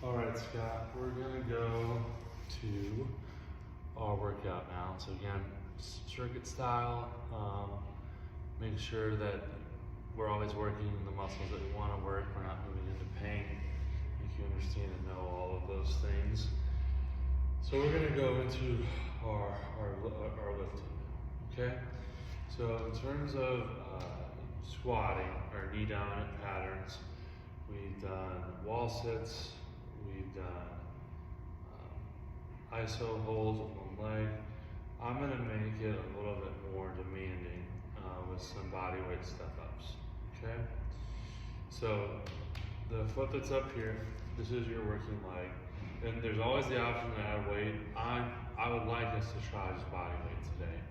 All right, Scott, we're gonna go to our workout now. So again, circuit style. Make sure that we're always working the muscles that we want to work. We're not moving into pain. If you understand and know all of those things. So we're gonna go into our lifting. Okay. So in terms of squatting, our knee down patterns, we've done wall sits. We've done iso holds with one leg. I'm going to make it a little bit more demanding with some body weight step ups. Okay? So the foot that's up here, this is your working leg. And there's always the option to add weight. I would like us to try just body weight today.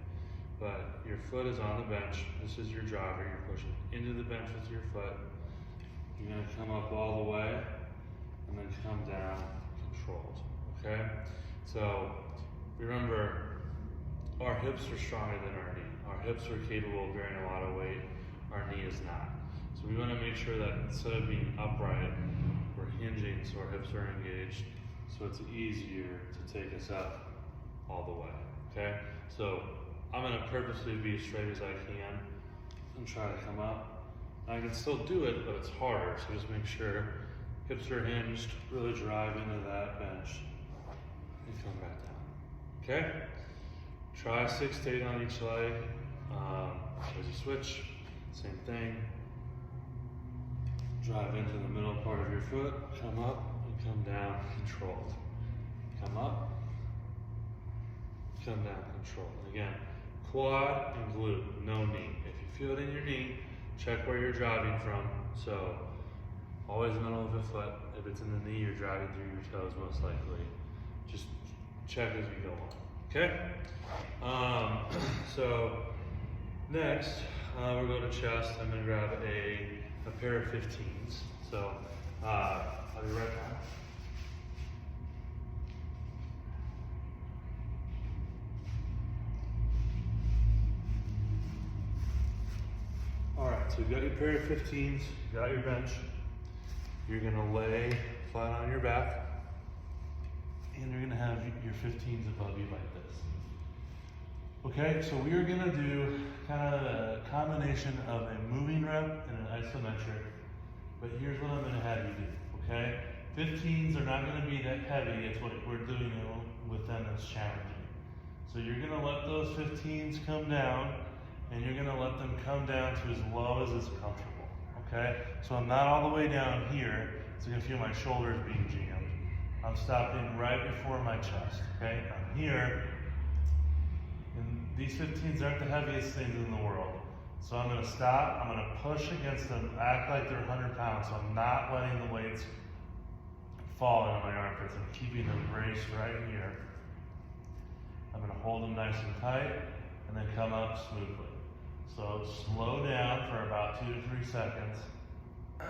But your foot is on the bench. This is your driver. You're pushing into the bench with your foot. You're going to come up all the way and then come down controlled, okay? So remember, our hips are stronger than our knee. Our hips are capable of bearing a lot of weight, our knee is not. So we wanna make sure that instead of being upright, we're hinging so our hips are engaged, so it's easier to take us up all the way, okay? So I'm gonna purposely be as straight as I can and try to come up. I can still do it, but it's harder, so just make sure hips are hinged, really drive into that bench, and come back down, okay? Try 6 to 8 on each leg. As you switch, same thing. Drive into the middle part of your foot, come up, and come down, controlled. Come up, come down, controlled. And again, quad and glute, no knee. If you feel it in your knee, check where you're driving from. So, always the middle of the foot. If it's in the knee, you're driving through your toes most likely. Just check as we go on, okay? So next, we'll go to chest. I'm gonna grab a pair of 15s. So I'll be right back. All right, so you've got your pair of 15s, you got your bench. You're gonna lay flat on your back, and you're gonna have your 15s above you like this. Okay, so we are gonna do kind of a combination of a moving rep and an isometric, but here's what I'm gonna have you do, okay? 15s are not gonna be that heavy, it's what we're doing with them that's challenging. So you're gonna let those 15s come down, and you're gonna let them come down to as low as is comfortable. Okay, so I'm not all the way down here, so you're gonna feel my shoulders being jammed. I'm stopping right before my chest, okay? I'm here, and these 15s aren't the heaviest things in the world. So I'm gonna stop, I'm gonna push against them, act like they're 100 pounds, so I'm not letting the weights fall into my armpits. I'm keeping them braced right here. I'm gonna hold them nice and tight, and then come up smoothly. So slow down for about 2 to 3 seconds. A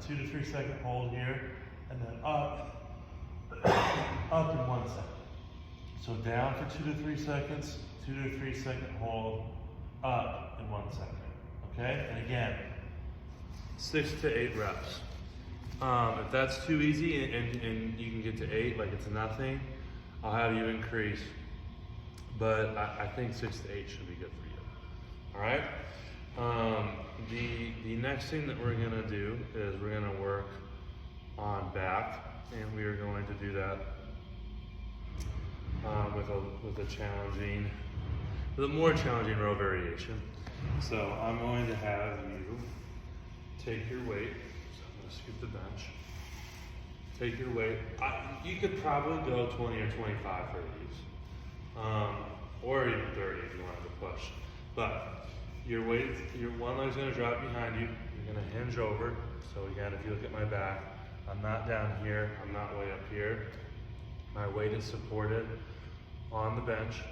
2 to 3 second hold here, and then up in 1 second. So down for 2 to 3 seconds, 2 to 3 second hold, up in 1 second. Okay, and again, 6 to 8 reps. If that's too easy and you can get to 8 like it's nothing, I'll have you increase. But I think 6 to 8 should be good for you. All right. The next thing that we're gonna do is we're gonna work on back, and we are going to do that with a more challenging row variation. So I'm going to have you take your weight. So I'm gonna skip the bench. Take your weight. You could probably go 20 or 25 for these, or even 30 if you wanted to push. But your weight, your one leg's gonna drop behind you. You're gonna hinge over. So again, if you look at my back, I'm not down here. I'm not way up here. My weight is supported on the bench,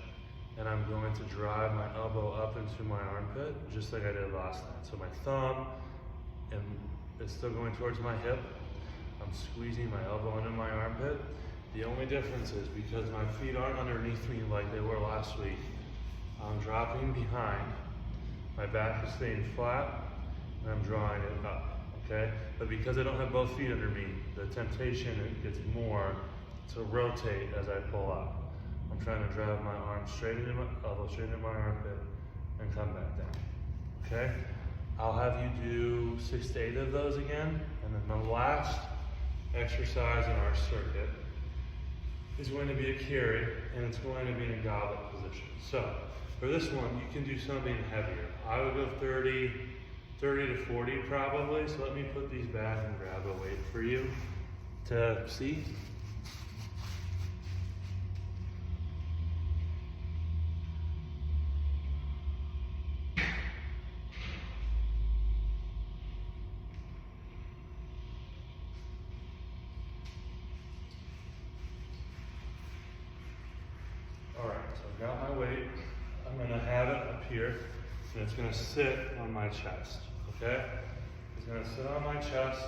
and I'm going to drive my elbow up into my armpit, just like I did last night. So my thumb, and it's still going towards my hip. I'm squeezing my elbow into my armpit. The only difference is because my feet aren't underneath me like they were last week, I'm dropping behind. My back is staying flat, and I'm drawing it up, okay? But because I don't have both feet under me, the temptation it gets more to rotate as I pull up. I'm trying to drive my arm straight into my elbow, straight into my armpit, and come back down, okay? I'll have you do 6 to 8 of those again, and then the last exercise in our circuit is going to be a carry, and it's going to be in a goblet position. So, for this one, you can do something heavier. I would go 30 to 40 probably, so let me put these back and grab a weight for you to see. Alright, so I've got my weight. I'm going to have it up here, and it's going to sit on my chest, okay? It's going to sit on my chest,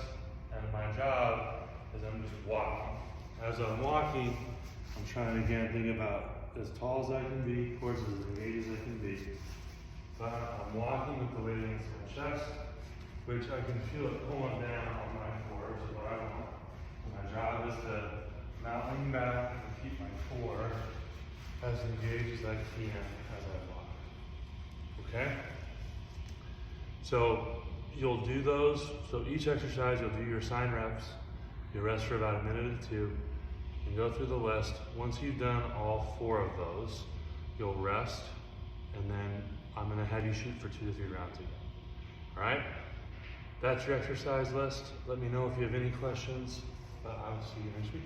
and my job is I'm just walking. As I'm walking, I'm trying to, again, think about as tall as I can be, towards as engaged as I can be. But I'm walking with the weight against my chest, which I can feel it pulling down on my core, which is what I want. And my job is to not lean back and keep my core as engaged as I can as I walk. Okay? So you'll do those. So each exercise, you'll do your assigned reps. You'll rest for about a minute or two. And go through the list. Once you've done all 4 of those, you'll rest. And then I'm going to have you shoot for 2 to 3 rounds again. All right? That's your exercise list. Let me know if you have any questions. But I will see you next week.